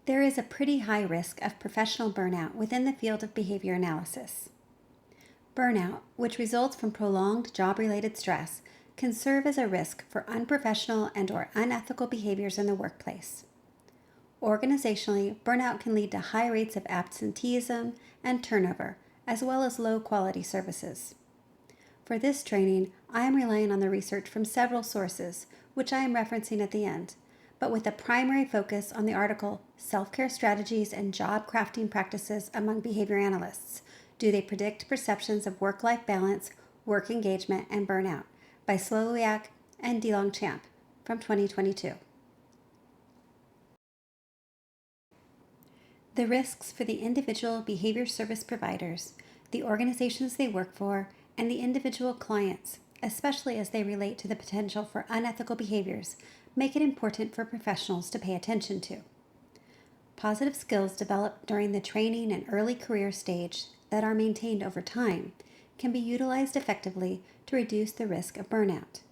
There is a pretty high risk of professional burnout within the field of behavior analysis. Burnout, which results from prolonged job-related stress, can serve as a risk for unprofessional and/or unethical behaviors in the workplace. Organizationally, burnout can lead to high rates of absenteeism and turnover, as well as low-quality services. For this training, I am relying on the research from several sources, which I am referencing at the end, but with a primary focus on the article Self-Care Strategies and Job Crafting Practices Among Behavior Analysts. Do they predict perceptions of work-life balance, work engagement, and burnout? By Slowiak and DeLongchamp from 2022. The risks for the individual behavior service providers, the organizations they work for, and the individual clients, especially as they relate to the potential for unethical behaviors, make it important for professionals to pay attention to. Positive skills developed during the training and early career stage that are maintained over time can be utilized effectively to reduce the risk of burnout.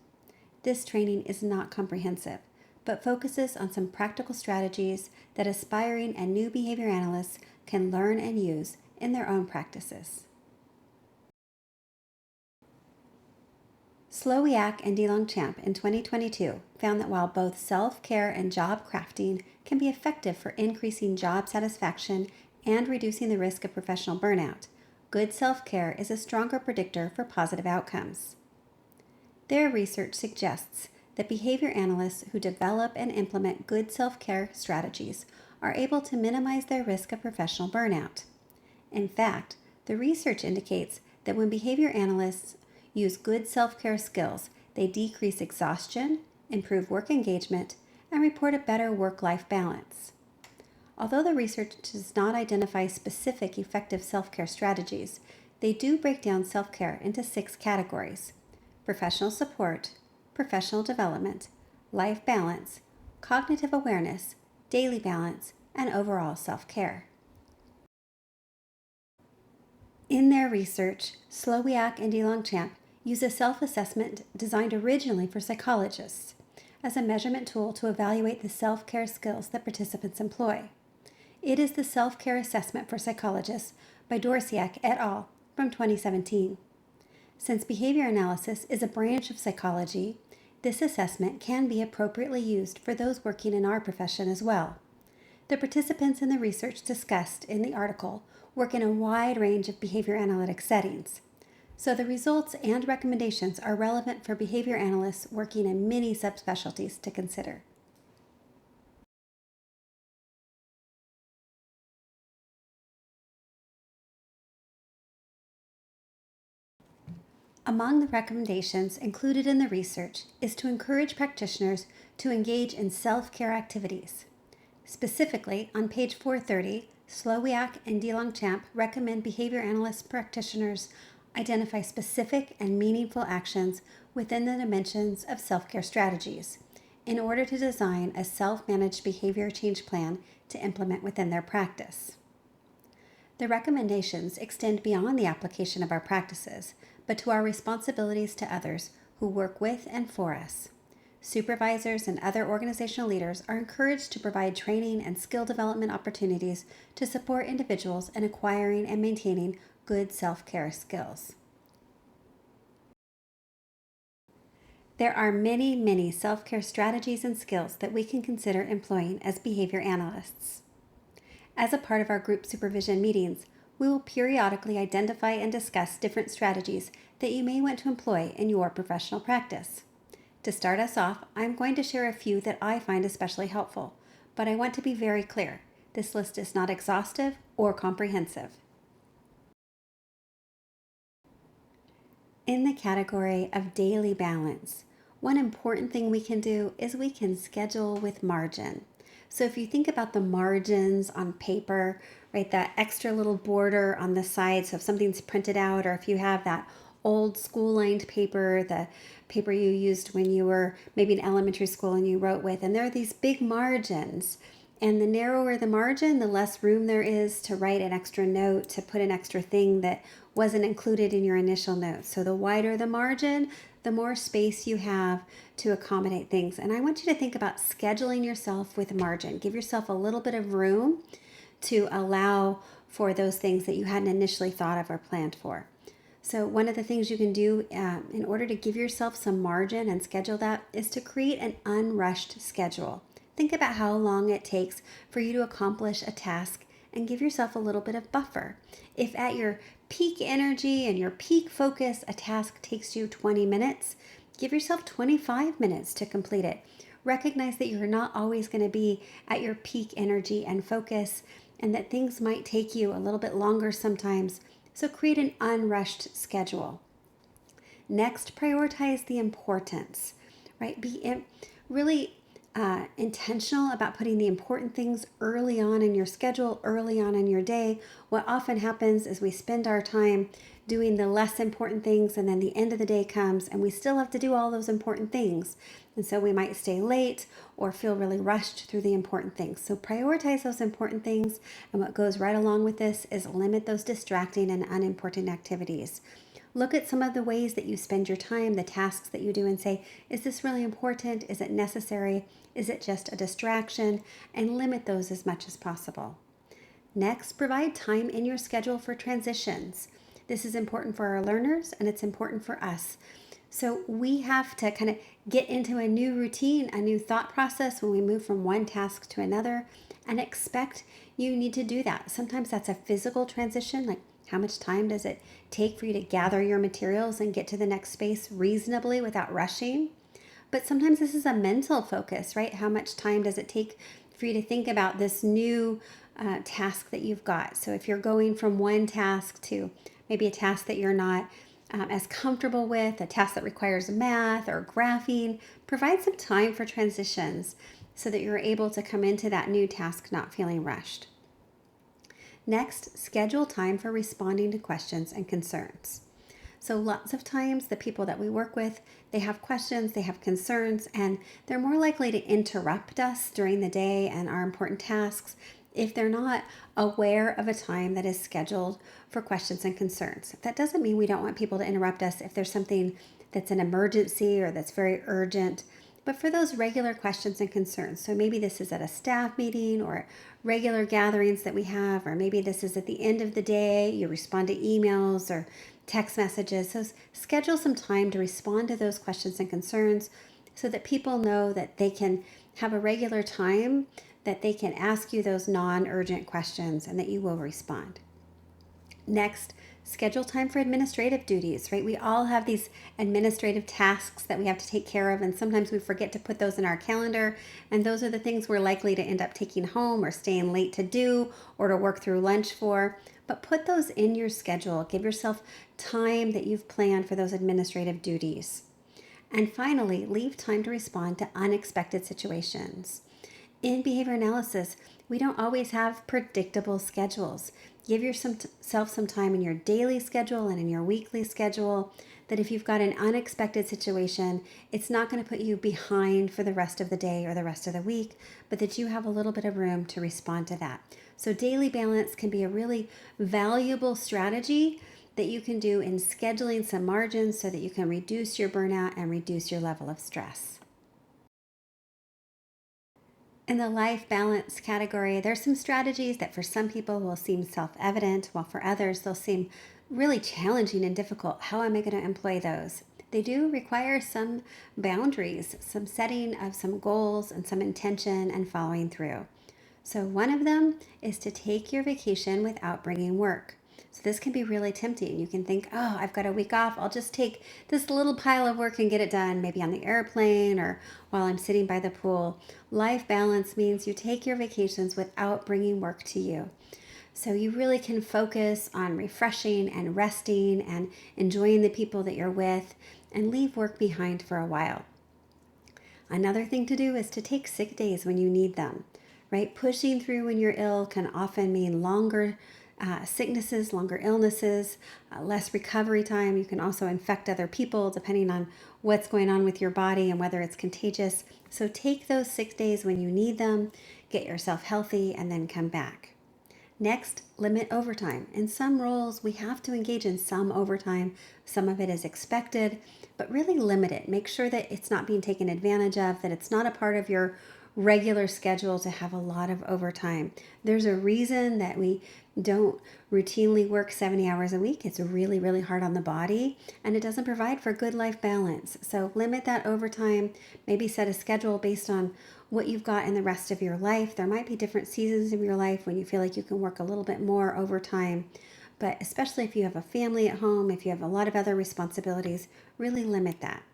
This training is not comprehensive, but focuses on some practical strategies that aspiring and new behavior analysts can learn and use in their own practices. Slowiak and DeLongchamp in 2022 found that while both self-care and job crafting can be effective for increasing job satisfaction and reducing the risk of professional burnout, good self-care is a stronger predictor for positive outcomes. Their research suggests that behavior analysts who develop and implement good self-care strategies are able to minimize their risk of professional burnout. In fact, the research indicates that when behavior analysts use good self-care skills, they decrease exhaustion, improve work engagement, and report a better work-life balance. Although the research does not identify specific effective self-care strategies, they do break down self-care into 6 categories: professional support, professional development, life balance, cognitive awareness, daily balance, and overall self-care. In their research, Slowiak and DeLongchamp use a self-assessment designed originally for psychologists as a measurement tool to evaluate the self-care skills that participants employ. It is the Self-Care Assessment for Psychologists by Dorsiak et al. From 2017. Since behavior analysis is a branch of psychology, this assessment can be appropriately used for those working in our profession as well. The participants in the research discussed in the article work in a wide range of behavior analytic settings, so the results and recommendations are relevant for behavior analysts working in many subspecialties to consider. Among the recommendations included in the research is to encourage practitioners to engage in self-care activities. Specifically, on page 430, Slowiak and DeLongchamp recommend behavior analyst practitioners identify specific and meaningful actions within the dimensions of self-care strategies in order to design a self-managed behavior change plan to implement within their practice. The recommendations extend beyond the application of our practices, but to our responsibilities to others who work with and for us. Supervisors and other organizational leaders are encouraged to provide training and skill development opportunities to support individuals in acquiring and maintaining good self-care skills. There are many self-care strategies and skills that we can consider employing as behavior analysts. As a part of our group supervision meetings, we will periodically identify and discuss different strategies that you may want to employ in your professional practice. To start us off, I'm going to share a few that I find especially helpful, but I want to be very clear. This list is not exhaustive or comprehensive. In the category of daily balance, one important thing we can do is we can schedule with margin. So if you think about the margins on paper, right, that extra little border on the side, so if something's printed out or if you have that old school-lined paper, the paper you used when you were maybe in elementary school and you wrote with, and there are these big margins. And the narrower the margin, the less room there is to write an extra note, to put an extra thing that wasn't included in your initial note. So the wider the margin, the more space you have to accommodate things. And I want you to think about scheduling yourself with margin. Give yourself a little bit of room to allow for those things that you hadn't initially thought of or planned for. So one of the things you can do in order to give yourself some margin and schedule that is to create an unrushed schedule. Think about how long it takes for you to accomplish a task and give yourself a little bit of buffer. If at your peak energy and your peak focus, a task takes you 20 minutes, give yourself 25 minutes to complete it. Recognize that you're not always going to be at your peak energy and focus, and that things might take you a little bit longer sometimes. So create an unrushed schedule. Next, prioritize the importance, right? Be really intentional about putting the important things early on in your schedule, early on in your day. What often happens is we spend our time doing the less important things, and then the end of the day comes and we still have to do all those important things. And so we might stay late or feel really rushed through the important things. So prioritize those important things. And what goes right along with this is limit those distracting and unimportant activities. Look at some of the ways that you spend your time, the tasks that you do, and say, is this really important? Is it necessary? Is it just a distraction? And limit those as much as possible. Next, provide time in your schedule for transitions. This is important for our learners and it's important for us. So we have to kind of get into a new routine, a new thought process when we move from one task to another, and expect you need to do that. Sometimes that's a physical transition, like how much time does it take for you to gather your materials and get to the next space reasonably without rushing? But sometimes this is a mental focus, right? How much time does it take for you to think about this new task that you've got? So if you're going from one task to maybe a task that you're not as comfortable with, a task that requires math or graphing, provide some time for transitions so that you're able to come into that new task not feeling rushed. Next, schedule time for responding to questions and concerns. So lots of times the people that we work with, they have questions, they have concerns, and they're more likely to interrupt us during the day and our important tasks if they're not aware of a time that is scheduled for questions and concerns. That doesn't mean we don't want people to interrupt us if there's something that's an emergency or that's very urgent, but for those regular questions and concerns. So maybe this is at a staff meeting or regular gatherings that we have, or maybe this is at the end of the day, you respond to emails or text messages. So schedule some time to respond to those questions and concerns so that people know that they can have a regular time that they can ask you those non-urgent questions and that you will respond. Next, schedule time for administrative duties, right? We all have these administrative tasks that we have to take care of, and sometimes we forget to put those in our calendar, and those are the things we're likely to end up taking home or staying late to do or to work through lunch for. But put those in your schedule. Give yourself time that you've planned for those administrative duties. And finally, leave time to respond to unexpected situations. In behavior analysis, we don't always have predictable schedules. Give yourself some time in your daily schedule and in your weekly schedule that if you've got an unexpected situation, it's not going to put you behind for the rest of the day or the rest of the week, but that you have a little bit of room to respond to that. So daily balance can be a really valuable strategy that you can do in scheduling some margins so that you can reduce your burnout and reduce your level of stress. In the life balance category, there's some strategies that for some people will seem self-evident, while for others they'll seem really challenging and difficult. How am I going to employ those? They do require some boundaries, some setting of some goals and some intention and following through. So one of them is to take your vacation without bringing work. So this can be really tempting. You can think, oh, I've got a week off. I'll just take this little pile of work and get it done, maybe on the airplane or while I'm sitting by the pool. Life balance means you take your vacations without bringing work to you. So you really can focus on refreshing and resting and enjoying the people that you're with and leave work behind for a while. Another thing to do is to take sick days when you need them, right? Pushing through when you're ill can often mean longer sicknesses, longer illnesses, less recovery time. You can also infect other people depending on what's going on with your body and whether it's contagious. So take those sick days when you need them, get yourself healthy, and then come back. Next, limit overtime. In some roles, we have to engage in some overtime. Some of it is expected, but really limit it. Make sure that it's not being taken advantage of, that it's not a part of your regular schedule to have a lot of overtime. There's a reason that we don't routinely work 70 hours a week. It's really, really hard on the body, and it doesn't provide for good life balance. So limit that overtime. Maybe set a schedule based on what you've got in the rest of your life. There might be different seasons of your life when you feel like you can work a little bit more overtime, but especially if you have a family at home, if you have a lot of other responsibilities, really limit that.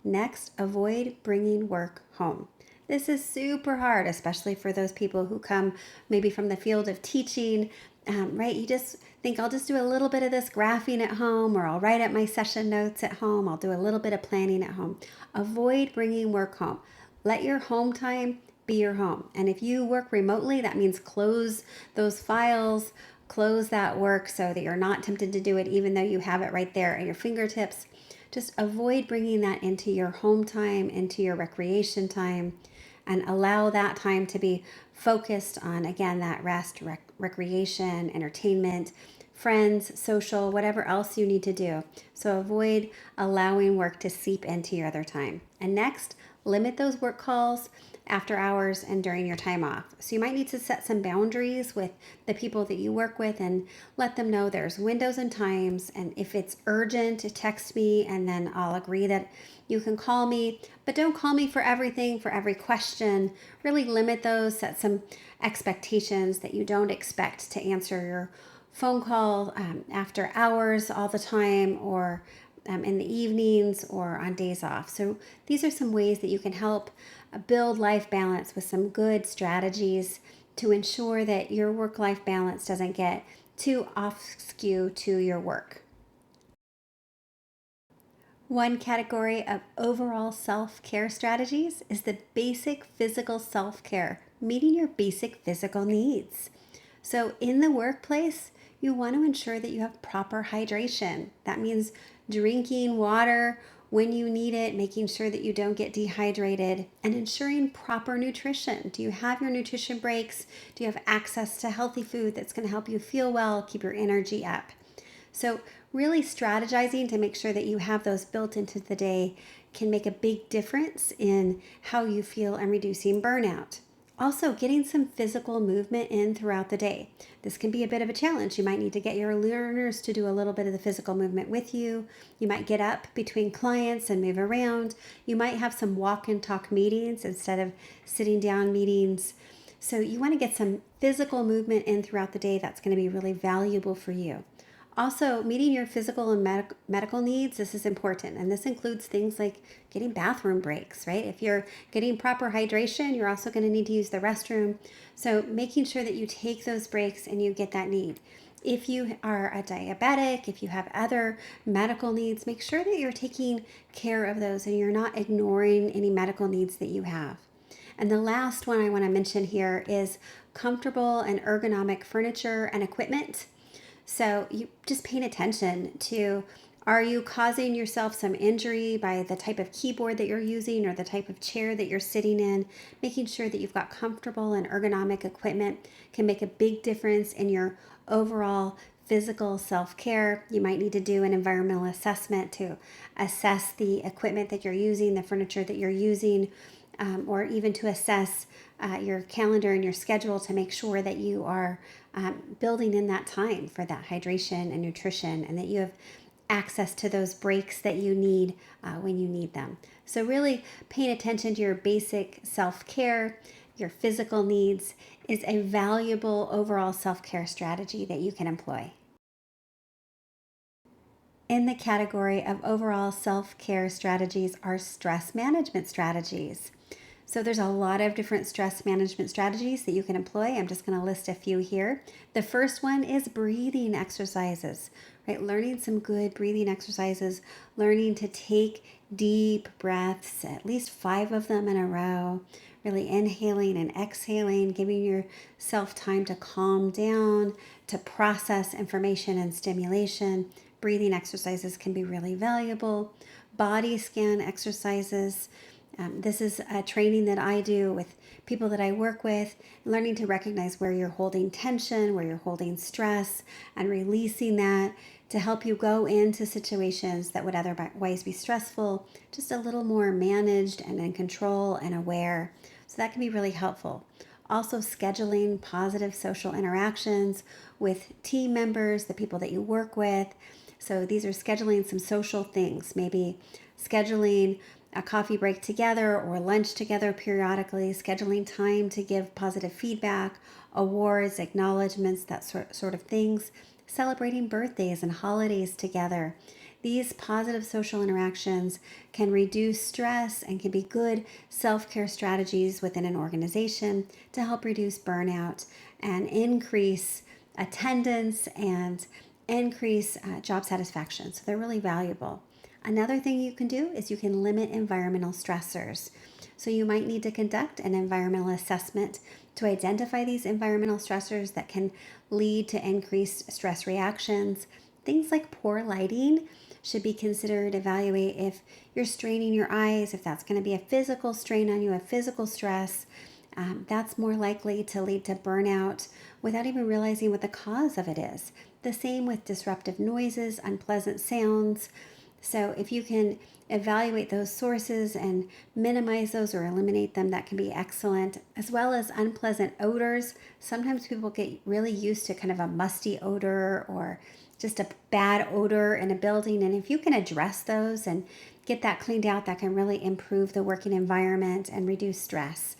Next, avoid bringing work home. This is super hard, especially for those people who come maybe from the field of teaching, right? You just think, I'll just do a little bit of this graphing at home, or I'll write up my session notes at home. I'll do a little bit of planning at home. Avoid bringing work home. Let your home time be your home. And if you work remotely, that means close those files, close that work so that you're not tempted to do it even though you have it right there at your fingertips. Just avoid bringing that into your home time, into your recreation time, and allow that time to be focused on, again, that rest, recreation, entertainment, friends, social, whatever else you need to do. So avoid allowing work to seep into your other time. And next, limit those work calls after hours and during your time off. So you might need to set some boundaries with the people that you work with and let them know there's windows and times. And if it's urgent, text me, and then I'll agree that you can call me. But don't call me for everything, for every question. Really limit those, set some expectations that you don't expect to answer your phone call after hours all the time, or in the evenings or on days off. So these are some ways that you can help build life balance with some good strategies to ensure that your work-life balance doesn't get too off skew to your work. One category of overall self-care strategies is the basic physical self-care, meeting your basic physical needs. So in the workplace, you want to ensure that you have proper hydration. That means drinking water when you need it, making sure that you don't get dehydrated, and ensuring proper nutrition. Do you have your nutrition breaks? Do you have access to healthy food that's going to help you feel well, keep your energy up? So really strategizing to make sure that you have those built into the day can make a big difference in how you feel and reducing burnout. Also, getting some physical movement in throughout the day. This can be a bit of a challenge. You might need to get your learners to do a little bit of the physical movement with you. You might get up between clients and move around. You might have some walk and talk meetings instead of sitting down meetings. So you want to get some physical movement in throughout the day. That's going to be really valuable for you. Also, meeting your physical and medical needs, this is important. And this includes things like getting bathroom breaks, right? If you're getting proper hydration, you're also going to need to use the restroom. So making sure that you take those breaks and you get that need. If you are a diabetic, if you have other medical needs, make sure that you're taking care of those and you're not ignoring any medical needs that you have. And the last one I want to mention here is comfortable and ergonomic furniture and equipment. So you just paying attention to, are you causing yourself some injury by the type of keyboard that you're using or the type of chair that you're sitting in? Making sure that you've got comfortable and ergonomic equipment can make a big difference in your overall physical self-care. You might need to do an environmental assessment to assess the equipment that you're using, the furniture that you're using, or even to assess your calendar and your schedule to make sure that you are building in that time for that hydration and nutrition, and that you have access to those breaks that you need when you need them. So really paying attention to your basic self-care, your physical needs, is a valuable overall self-care strategy that you can employ. In the category of overall self-care strategies are stress management strategies. So there's a lot of different stress management strategies that you can employ. I'm just going to list a few here. The first one is breathing exercises, right? Learning some good breathing exercises, learning to take deep breaths, at least 5 of them in a row, really inhaling and exhaling, giving yourself time to calm down, to process information and stimulation. Breathing exercises can be really valuable. Body scan exercises. This is a training that I do with people that I work with, learning to recognize where you're holding tension, where you're holding stress, and releasing that to help you go into situations that would otherwise be stressful, just a little more managed and in control and aware. So that can be really helpful. Also, scheduling positive social interactions with team members, the people that you work with. So these are scheduling some social things, maybe scheduling a coffee break together or lunch together periodically, scheduling time to give positive feedback, awards, acknowledgments, that sort of things, celebrating birthdays and holidays together. These positive social interactions can reduce stress and can be good self-care strategies within an organization to help reduce burnout and increase attendance and increase job satisfaction. So they're really valuable. Another thing you can do is you can limit environmental stressors. So you might need to conduct an environmental assessment to identify these environmental stressors that can lead to increased stress reactions. Things like poor lighting should be considered. Evaluate if you're straining your eyes, if that's going to be a physical strain on you, a physical stress. That's more likely to lead to burnout without even realizing what the cause of it is. The same with disruptive noises, unpleasant sounds. So if you can evaluate those sources and minimize those or eliminate them, that can be excellent, as well as unpleasant odors. Sometimes people get really used to kind of a musty odor or just a bad odor in a building. And if you can address those and get that cleaned out, that can really improve the working environment and reduce stress.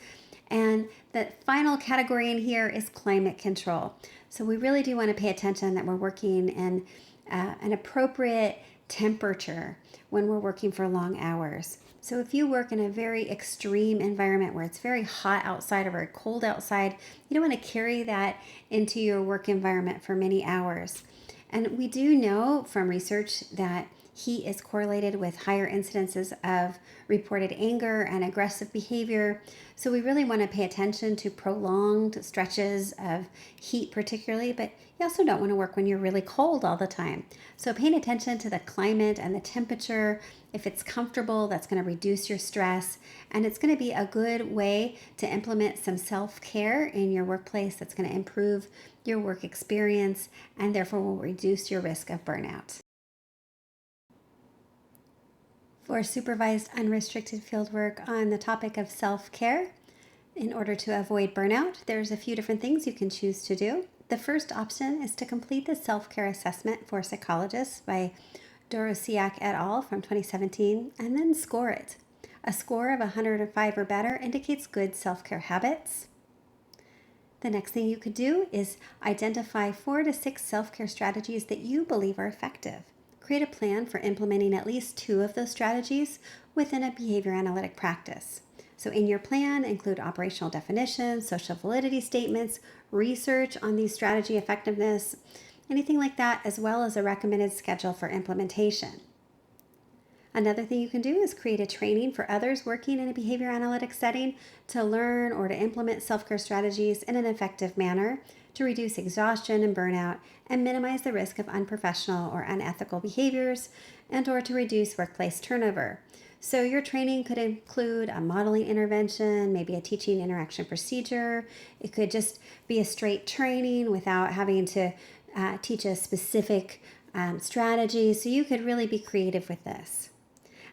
And the final category in here is climate control. So we really do want to pay attention that we're working in an appropriate temperature when we're working for long hours. So if you work in a very extreme environment where it's very hot outside or very cold outside, you don't want to carry that into your work environment for many hours. And we do know from research that heat is correlated with higher incidences of reported anger and aggressive behavior. So we really want to pay attention to prolonged stretches of heat particularly, but you also don't want to work when you're really cold all the time. So paying attention to the climate and the temperature, if it's comfortable, that's going to reduce your stress. And it's going to be a good way to implement some self-care in your workplace that's going to improve your work experience and therefore will reduce your risk of burnout. For supervised unrestricted fieldwork on the topic of self-care, in order to avoid burnout, there's a few different things you can choose to do. The first option is to complete the self-care assessment for psychologists by Dorosiak et al. From 2017 and then score it. A score of 105 or better indicates good self-care habits. The next thing you could do is identify 4 to 6 self-care strategies that you believe are effective. Create a plan for implementing at least 2 of those strategies within a behavior analytic practice. So in your plan, include operational definitions, social validity statements, research on the strategy effectiveness, anything like that, as well as a recommended schedule for implementation. Another thing you can do is create a training for others working in a behavior analytics setting to learn or to implement self-care strategies in an effective manner to reduce exhaustion and burnout and minimize the risk of unprofessional or unethical behaviors and or to reduce workplace turnover. So your training could include a modeling intervention, maybe a teaching interaction procedure. It could just be a straight training without having to teach a specific strategy. So you could really be creative with this.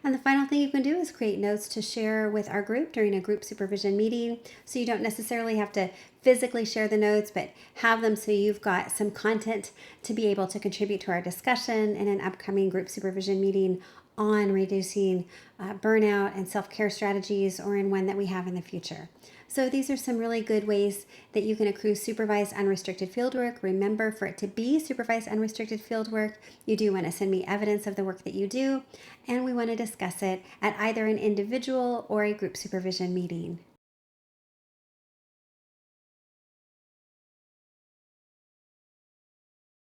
And the final thing you can do is create notes to share with our group during a group supervision meeting. So you don't necessarily have to physically share the notes, but have them so you've got some content to be able to contribute to our discussion in an upcoming group supervision meeting on reducing burnout and self-care strategies, or in one that we have in the future. So these are some really good ways that you can accrue supervised unrestricted fieldwork. Remember, for it to be supervised unrestricted fieldwork, you do want to send me evidence of the work that you do, and we want to discuss it at either an individual or a group supervision meeting.